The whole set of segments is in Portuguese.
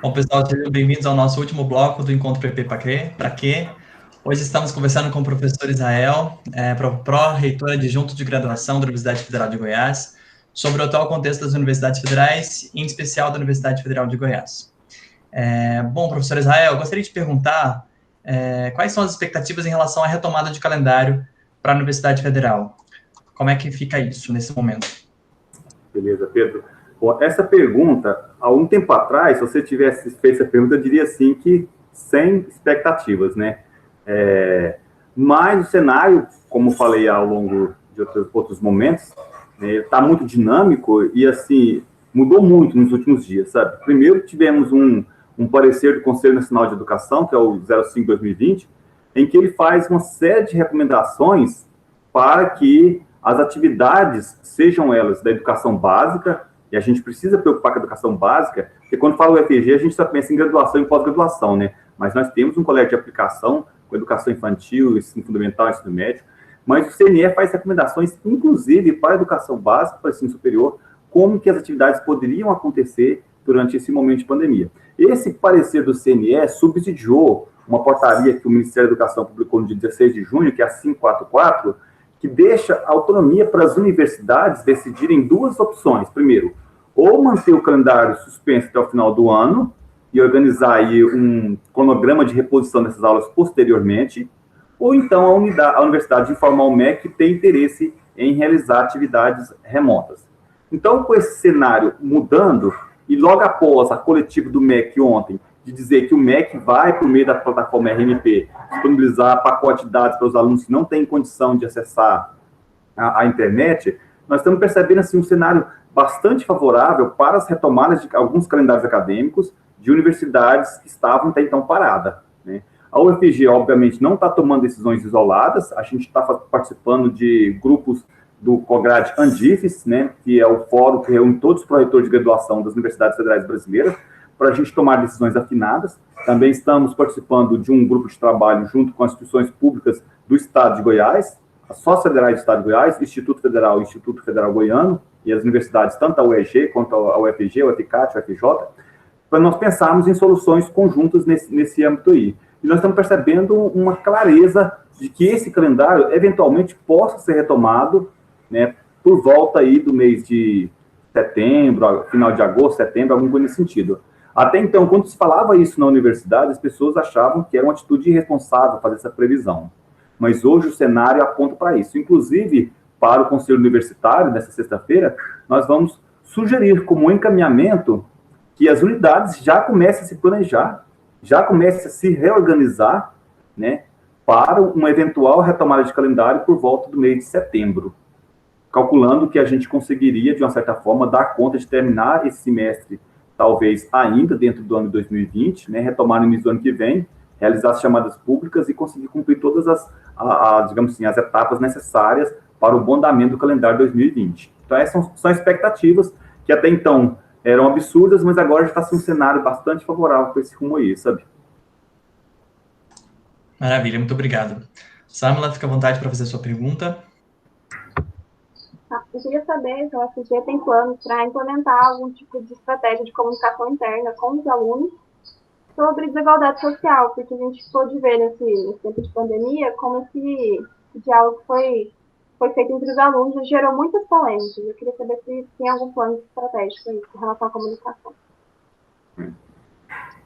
Bom, pessoal, sejam bem-vindos ao nosso último bloco do Encontro PP Para Quê? Hoje estamos conversando com o professor Israel, pró-reitor adjunto de graduação da Universidade Federal de Goiás, sobre o atual contexto das universidades federais, em especial da Universidade Federal de Goiás. Bom, professor Israel, eu gostaria de perguntar quais são as expectativas em relação à retomada de calendário para a Universidade Federal? Como é que fica isso nesse momento? Beleza, Pedro. Bom, essa pergunta, há um tempo atrás, se você tivesse feito essa pergunta, eu diria assim que sem expectativas, né? Mas o cenário, como falei ao longo de outros momentos, está muito dinâmico e, assim, mudou muito nos últimos dias, sabe? Primeiro, tivemos um parecer do Conselho Nacional de Educação, que é o 05/2020, em que ele faz uma série de recomendações para que as atividades, sejam elas da educação básica, e a gente precisa preocupar com a educação básica, porque quando fala o UFG, a gente só pensa em graduação e pós-graduação, né? Mas nós temos um colégio de aplicação com educação infantil, ensino fundamental, ensino médio, mas o CNE faz recomendações, inclusive, para a educação básica, para o ensino superior, como que as atividades poderiam acontecer durante esse momento de pandemia. Esse parecer do CNE subsidiou uma portaria que o Ministério da Educação publicou no dia 16 de junho, que é a 544, que deixa autonomia para as universidades decidirem duas opções. Primeiro, ou manter o calendário suspenso até o final do ano e organizar aí um cronograma de reposição dessas aulas posteriormente, ou então a universidade informar o MEC que tem interesse em realizar atividades remotas. Então, com esse cenário mudando, e logo após a coletiva do MEC ontem, de dizer que o MEC vai, por meio da plataforma RMP, disponibilizar pacote de dados para os alunos que não têm condição de acessar a internet, nós estamos percebendo assim, um cenário bastante favorável para as retomadas de alguns calendários acadêmicos de universidades que estavam até então paradas, né? A UFG, obviamente, não está tomando decisões isoladas, a gente está participando de grupos do COGRAD Andifes, né, que é o fórum que reúne todos os proretores de graduação das universidades federais brasileiras, para a gente tomar decisões afinadas. Também estamos participando de um grupo de trabalho junto com as instituições públicas do Estado de Goiás, as sócias federais do Estado de Goiás, Instituto Federal e Instituto Federal Goiano, e as universidades, tanto a UEG, quanto a UFG, a UFCAT, a UFJ, para nós pensarmos em soluções conjuntas nesse âmbito aí. E nós estamos percebendo uma clareza de que esse calendário, eventualmente, possa ser retomado, né, por volta aí do mês de setembro, final de agosto, setembro, alguma coisa nesse sentido. Até então, quando se falava isso na universidade, as pessoas achavam que era uma atitude irresponsável fazer essa previsão. Mas hoje o cenário aponta para isso. Inclusive, para o Conselho Universitário, nessa sexta-feira, nós vamos sugerir como encaminhamento que as unidades já comecem a se planejar, já comecem a se reorganizar, né, para uma eventual retomada de calendário por volta do mês de setembro, calculando que a gente conseguiria, de uma certa forma, dar conta de terminar esse semestre, talvez ainda dentro do ano de 2020, né, retomar no início do ano que vem, realizar as chamadas públicas e conseguir cumprir todas digamos assim, as etapas necessárias para o bom andamento do calendário 2020. Então, essas são expectativas que até então eram absurdas, mas agora já está sendo um cenário bastante favorável para esse rumo aí, sabe? Maravilha, muito obrigado. Samila, fica à vontade para fazer a sua pergunta. Eu queria saber se a UFG tem planos para implementar algum tipo de estratégia de comunicação interna com os alunos sobre desigualdade social, porque a gente pôde ver nesse tempo de pandemia como esse diálogo foi feito entre os alunos e gerou muitas polêmicas. Eu queria saber se tem algum plano estratégico aí em relação à comunicação.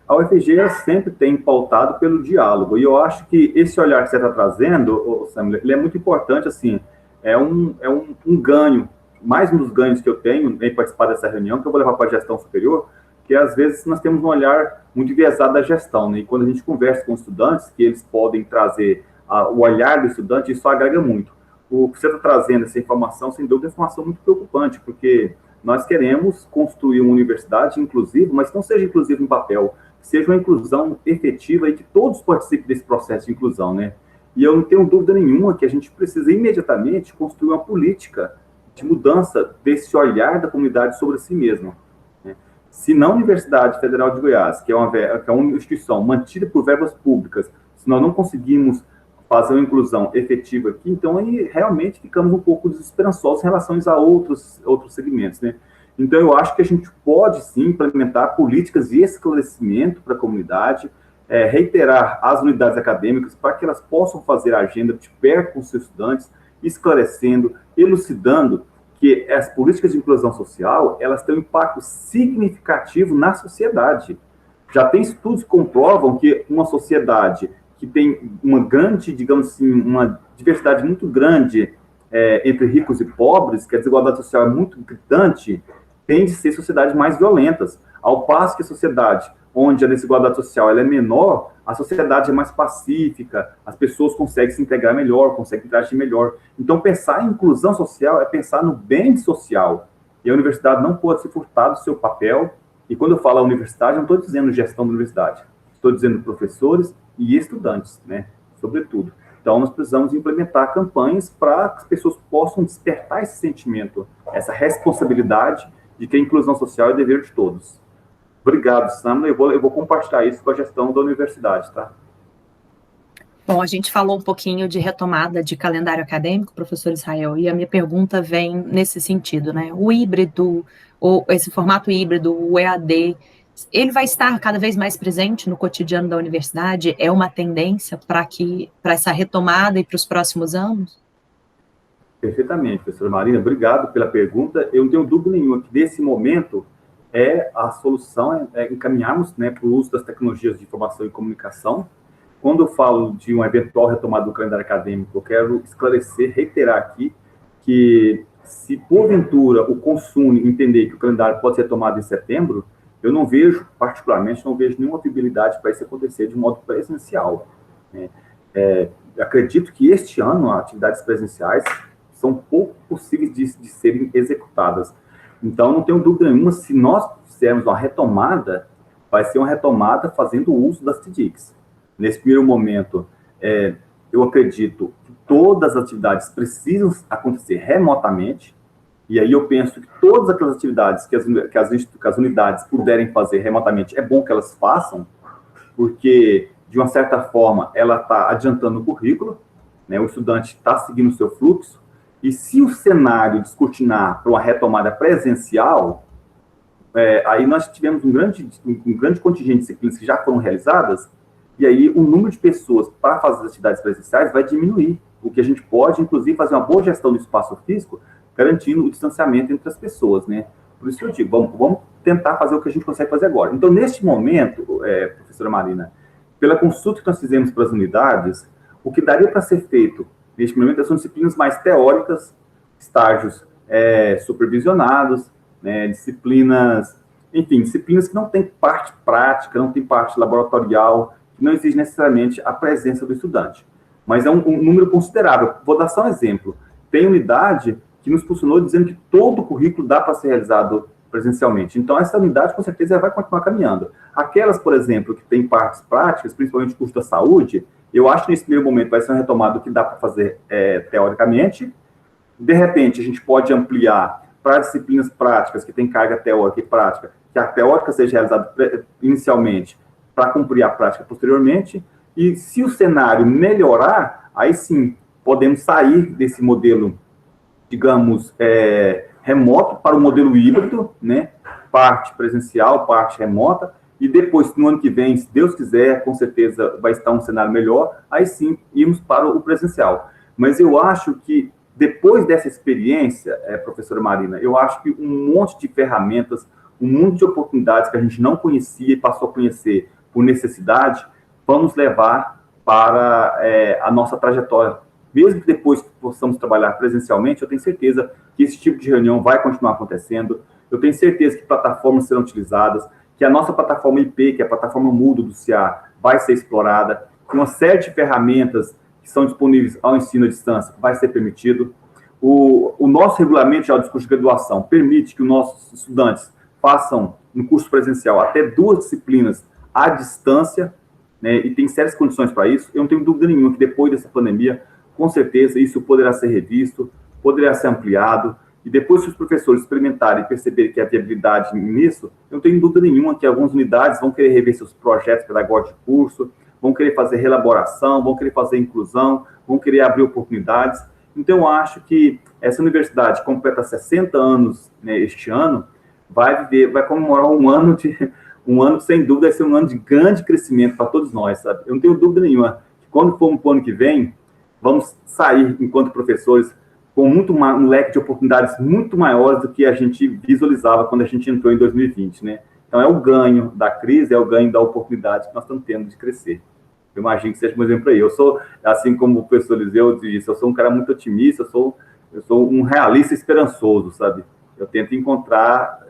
A UFG sempre tem pautado pelo diálogo, e eu acho que esse olhar que você está trazendo, Samuel, ele é muito importante, assim, é um ganho, mais um dos ganhos que eu tenho em participar dessa reunião, que eu vou levar para a gestão superior, que às vezes nós temos um olhar muito enviesado da gestão, né? E quando a gente conversa com estudantes, que eles podem trazer o olhar do estudante, isso agrega muito. O que você está trazendo, essa informação, sem dúvida, é uma informação muito preocupante, porque nós queremos construir uma universidade inclusiva, mas não seja inclusiva em papel, seja uma inclusão efetiva e que todos participem desse processo de inclusão, né? E eu não tenho dúvida nenhuma que a gente precisa imediatamente construir uma política de mudança desse olhar da comunidade sobre si mesma, né? Se na Universidade Federal de Goiás, que é uma instituição mantida por verbas públicas, se nós não conseguimos fazer uma inclusão efetiva aqui, então aí realmente ficamos um pouco desesperançosos em relação a outros segmentos, né? Então, eu acho que a gente pode, sim, implementar políticas de esclarecimento para a comunidade, reiterar as unidades acadêmicas para que elas possam fazer a agenda de perto com os seus estudantes, esclarecendo, elucidando que as políticas de inclusão social, elas têm um impacto significativo na sociedade. Já tem estudos que comprovam que uma sociedade que tem uma grande, digamos assim, uma diversidade muito grande entre ricos e pobres, que a desigualdade social é muito gritante, tende a ser sociedades mais violentas. Ao passo que a sociedade onde a desigualdade social ela é menor, a sociedade é mais pacífica, as pessoas conseguem se integrar melhor, conseguem interagir melhor. Então, pensar em inclusão social é pensar no bem social. E a universidade não pode se furtar do seu papel. E quando eu falo a universidade, não estou dizendo gestão da universidade. Estou dizendo professores e estudantes, né? Sobretudo. Então, nós precisamos implementar campanhas para que as pessoas possam despertar esse sentimento, essa responsabilidade de que a inclusão social é dever de todos. Obrigado, Samla. Eu vou compartilhar isso com a gestão da universidade, tá? Bom, a gente falou um pouquinho de retomada de calendário acadêmico, professor Israel, e a minha pergunta vem nesse sentido, né? O híbrido, ou esse formato híbrido, o EAD, ele vai estar cada vez mais presente no cotidiano da universidade? É uma tendência para essa retomada e para os próximos anos? Perfeitamente, professora Marina. Obrigado pela pergunta. Eu não tenho dúvida nenhuma que, nesse momento, a solução é encaminharmos, né, para o uso das tecnologias de informação e comunicação. Quando eu falo de uma eventual retomada do calendário acadêmico, eu quero esclarecer, reiterar aqui, que se porventura o Consune entender que o calendário pode ser retomado em setembro, eu não vejo, particularmente, não vejo nenhuma viabilidade para isso acontecer de modo presencial, né? Acredito que este ano atividades presenciais são pouco possíveis de serem executadas. Então, não tenho dúvida nenhuma, se nós fizermos uma retomada, vai ser uma retomada fazendo uso das TDICs. Nesse primeiro momento, eu acredito que todas as atividades precisam acontecer remotamente, e aí eu penso que todas aquelas atividades que as unidades puderem fazer remotamente, é bom que elas façam, porque, de uma certa forma, ela está adiantando o currículo, né, o estudante está seguindo o seu fluxo, e se o cenário descortinar para uma retomada presencial, aí nós tivemos um grande contingente de disciplinas que já foram realizadas, e aí o número de pessoas para fazer as atividades presenciais vai diminuir, o que a gente pode, inclusive, fazer uma boa gestão do espaço físico, garantindo o distanciamento entre as pessoas, né? Por isso que eu digo, vamos tentar fazer o que a gente consegue fazer agora. Então, neste momento, professora Marina, pela consulta que nós fizemos para as unidades, o que daria para ser feito neste momento são disciplinas mais teóricas, estágios supervisionados, né, disciplinas que não têm parte prática, não têm parte laboratorial, que não exige necessariamente a presença do estudante. Mas é um número considerável. Vou dar só um exemplo. Tem unidade que nos funcionou dizendo que todo o currículo dá para ser realizado presencialmente. Então, essa unidade, com certeza, vai continuar caminhando. Aquelas, por exemplo, que têm partes práticas, principalmente o curso da saúde, eu acho que nesse primeiro momento vai ser uma retomada do que dá para fazer teoricamente. De repente, a gente pode ampliar para disciplinas práticas que têm carga teórica e prática, que a teórica seja realizada inicialmente para cumprir a prática posteriormente. E se o cenário melhorar, aí sim, podemos sair desse modelo, digamos, remoto para o modelo híbrido, né? Parte presencial, parte remota. E depois, no ano que vem, se Deus quiser, com certeza vai estar um cenário melhor, aí sim, irmos para o presencial. Mas eu acho que, depois dessa experiência, professora Marina, eu acho que um monte de ferramentas, um monte de oportunidades que a gente não conhecia e passou a conhecer por necessidade, vamos levar para a nossa trajetória. Mesmo que depois que possamos trabalhar presencialmente, eu tenho certeza que esse tipo de reunião vai continuar acontecendo, eu tenho certeza que plataformas serão utilizadas, que a nossa plataforma IP, que é a plataforma Moodle do CIA, vai ser explorada, que uma série de ferramentas que são disponíveis ao ensino à distância vai ser permitido. O nosso regulamento de discurso de graduação permite que os nossos estudantes façam, no curso presencial, até 2 disciplinas à distância, né, e tem sérias condições para isso. Eu não tenho dúvida nenhuma que depois dessa pandemia, com certeza, isso poderá ser revisto, poderá ser ampliado, e depois que os professores experimentarem e perceberem que há viabilidade nisso, eu não tenho dúvida nenhuma que algumas unidades vão querer rever seus projetos pedagógicos de curso, vão querer fazer reelaboração, vão querer fazer inclusão, vão querer abrir oportunidades. Então, eu acho que essa universidade completa 60 anos, né, este ano, vai comemorar um ano, sem dúvida, vai ser um ano de grande crescimento para todos nós, sabe? Eu não tenho dúvida nenhuma que quando formos para o ano que vem, vamos sair, enquanto professores, com um leque de oportunidades muito maiores do que a gente visualizava quando a gente entrou em 2020, né? Então, é o ganho da crise, é o ganho da oportunidade que nós estamos tendo de crescer. Eu imagino que seja um exemplo aí. Eu sou, assim como o professor Eliseu disse, eu sou um cara muito otimista, eu sou um realista esperançoso, sabe? Eu tento encontrar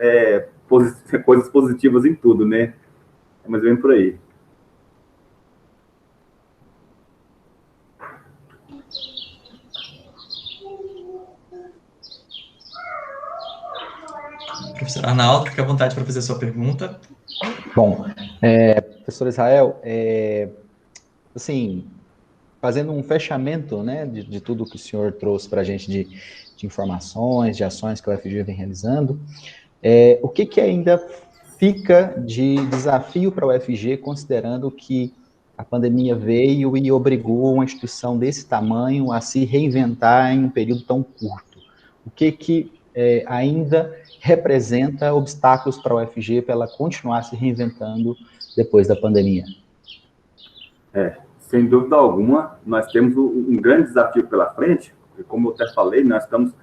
coisas positivas em tudo, né? É mais ou menos por aí. Professor Arnaldo, fique à vontade para fazer a sua pergunta. Bom, professor Israel, assim, fazendo um fechamento, né, de tudo que o senhor trouxe para a gente de informações, de ações que o UFG vem realizando, o que ainda fica de desafio para o UFG, considerando que a pandemia veio e obrigou uma instituição desse tamanho a se reinventar em um período tão curto? O que ainda representa obstáculos para a UFG para ela continuar se reinventando depois da pandemia? Sem dúvida alguma, nós temos um grande desafio pela frente, porque, como eu até falei, nós estamos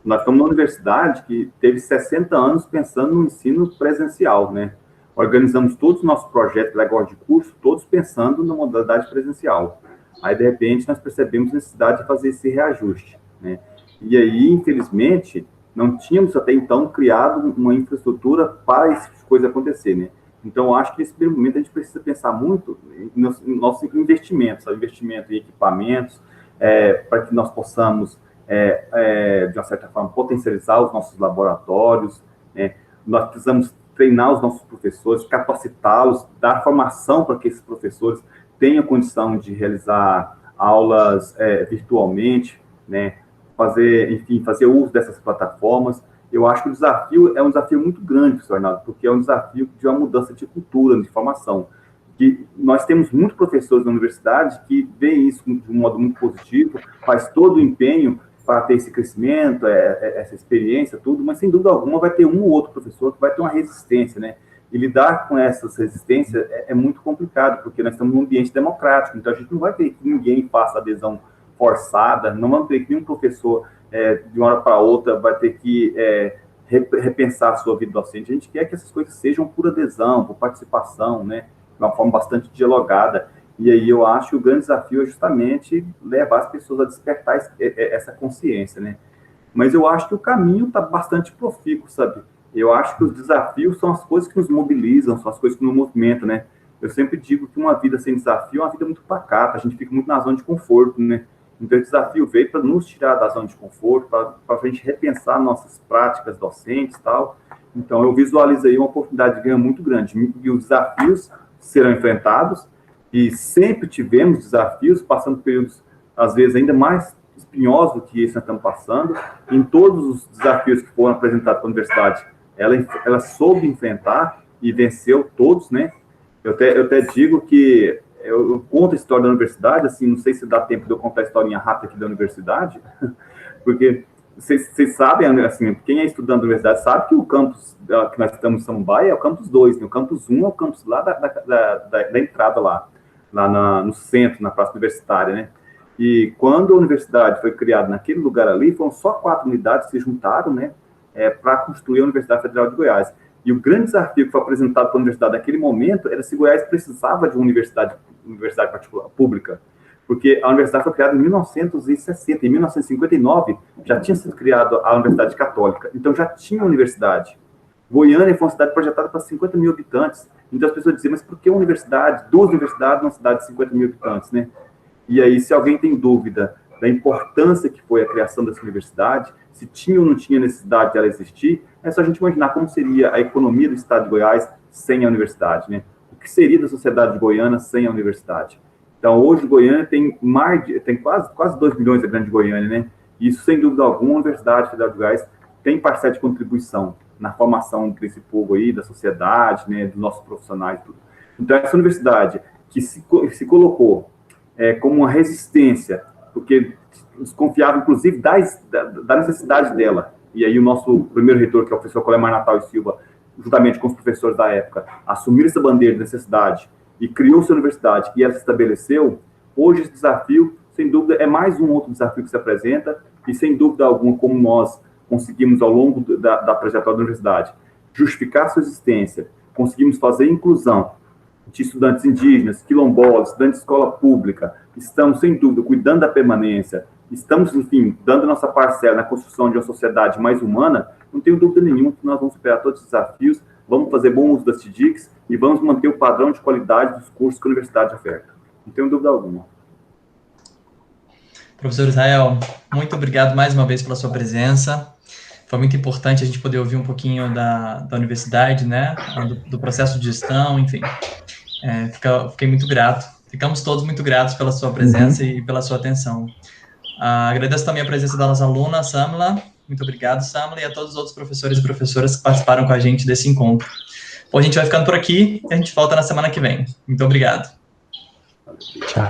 numa universidade que teve 60 anos pensando no ensino presencial, né? Organizamos todos os nossos projetos de curso, todos pensando na modalidade presencial. Aí, de repente, nós percebemos a necessidade de fazer esse reajuste, né? E aí, infelizmente, não tínhamos até então criado uma infraestrutura para esse tipo de coisa acontecer, né? Então, eu acho que nesse primeiro momento a gente precisa pensar muito no nosso investimento, sabe? Investimento em equipamentos, para que nós possamos, de uma certa forma, potencializar os nossos laboratórios, né? Nós precisamos treinar os nossos professores, capacitá-los, dar formação para que esses professores tenham condição de realizar aulas virtualmente, né? Fazer uso dessas plataformas. Eu acho que o desafio é um desafio muito grande, professor Arnaldo, porque é um desafio de uma mudança de cultura, de formação. Que nós temos muitos professores na universidade que veem isso de um modo muito positivo, faz todo o empenho para ter esse crescimento, essa experiência, tudo, mas sem dúvida alguma vai ter um ou outro professor que vai ter uma resistência, né? E lidar com essas resistências é muito complicado, porque nós estamos num ambiente democrático, então a gente não vai ter que ninguém faça adesão forçada, não vamos ter que nenhum professor, de uma hora para outra, vai ter que repensar a sua vida docente. A gente quer que essas coisas sejam por adesão, por participação, né? De uma forma bastante dialogada. E aí eu acho que o grande desafio é justamente levar as pessoas a despertar essa consciência, né? Mas eu acho que o caminho está bastante profícuo, sabe? Eu acho que os desafios são as coisas que nos mobilizam, são as coisas que nos movimentam, né? Eu sempre digo que uma vida sem desafio é uma vida muito pacata, a gente fica muito na zona de conforto, né? Então, o desafio veio para nos tirar da zona de conforto, para a gente repensar nossas práticas docentes e tal. Então, eu visualizo aí uma oportunidade de ganho muito grande. E os desafios serão enfrentados, e sempre tivemos desafios, passando períodos, às vezes, ainda mais espinhosos do que esse nós estamos passando. Em todos os desafios que foram apresentados para a universidade, ela soube enfrentar e venceu todos, né? Eu até digo que eu conto a história da universidade, assim, não sei se dá tempo de eu contar a historinha rápida aqui da universidade, porque vocês sabem, assim, quem é estudante da universidade sabe que o campus que nós estamos em Samambaia é o campus 2, né? O campus 1 é o campus lá da entrada lá no centro, na praça universitária, né? E quando a universidade foi criada naquele lugar ali, foram só 4 unidades que se juntaram, né, para construir a Universidade Federal de Goiás. E o grande desafio que foi apresentado para a universidade naquele momento era se Goiás precisava de uma universidade particular, pública, porque a universidade foi criada em 1960, em 1959 já tinha sido criada a Universidade Católica, então já tinha universidade. Goiânia foi uma cidade projetada para 50 mil habitantes, então as pessoas diziam, mas por que uma universidade, 2 universidades numa cidade de 50 mil habitantes, né? E aí, se alguém tem dúvida da importância que foi a criação dessa universidade, se tinha ou não tinha necessidade de ela existir, é só a gente imaginar como seria a economia do estado de Goiás sem a universidade, né? O que seria da sociedade goiana sem a universidade? Então, hoje, Goiânia tem quase 2 milhões de grande Goiânia, né? E isso, sem dúvida alguma, a Universidade Federal de Goiás tem parcela de contribuição na formação desse povo aí, da sociedade, né? Dos nossos profissionais, tudo. Então, essa universidade que se colocou como uma resistência, porque desconfiava, inclusive, da necessidade dela. E aí o nosso primeiro reitor, que é o professor Colemar Natal e Silva, juntamente com os professores da época, assumiram essa bandeira de necessidade e criou-se a universidade e ela se estabeleceu, hoje esse desafio, sem dúvida, é mais um outro desafio que se apresenta e, sem dúvida alguma, como nós conseguimos, ao longo da trajetória da universidade, justificar sua existência, conseguimos fazer inclusão de estudantes indígenas, quilombolas, estudantes de escola pública, estamos, sem dúvida, cuidando da permanência, estamos, enfim, dando nossa parcela na construção de uma sociedade mais humana, não tenho dúvida nenhuma que nós vamos superar todos os desafios, vamos fazer bom uso das TDICs e vamos manter o padrão de qualidade dos cursos que a universidade oferta. Não tenho dúvida alguma. Professor Israel, muito obrigado mais uma vez pela sua presença. Foi muito importante a gente poder ouvir um pouquinho da universidade, né, do processo de gestão, enfim. Fiquei muito grato. Ficamos todos muito gratos pela sua presença e pela sua atenção. Agradeço também a presença da nossa aluna, Samla. Muito obrigado, Samla, e a todos os outros professores e professoras que participaram com a gente desse encontro. Bom, a gente vai ficando por aqui e a gente volta na semana que vem. Muito obrigado. Tchau.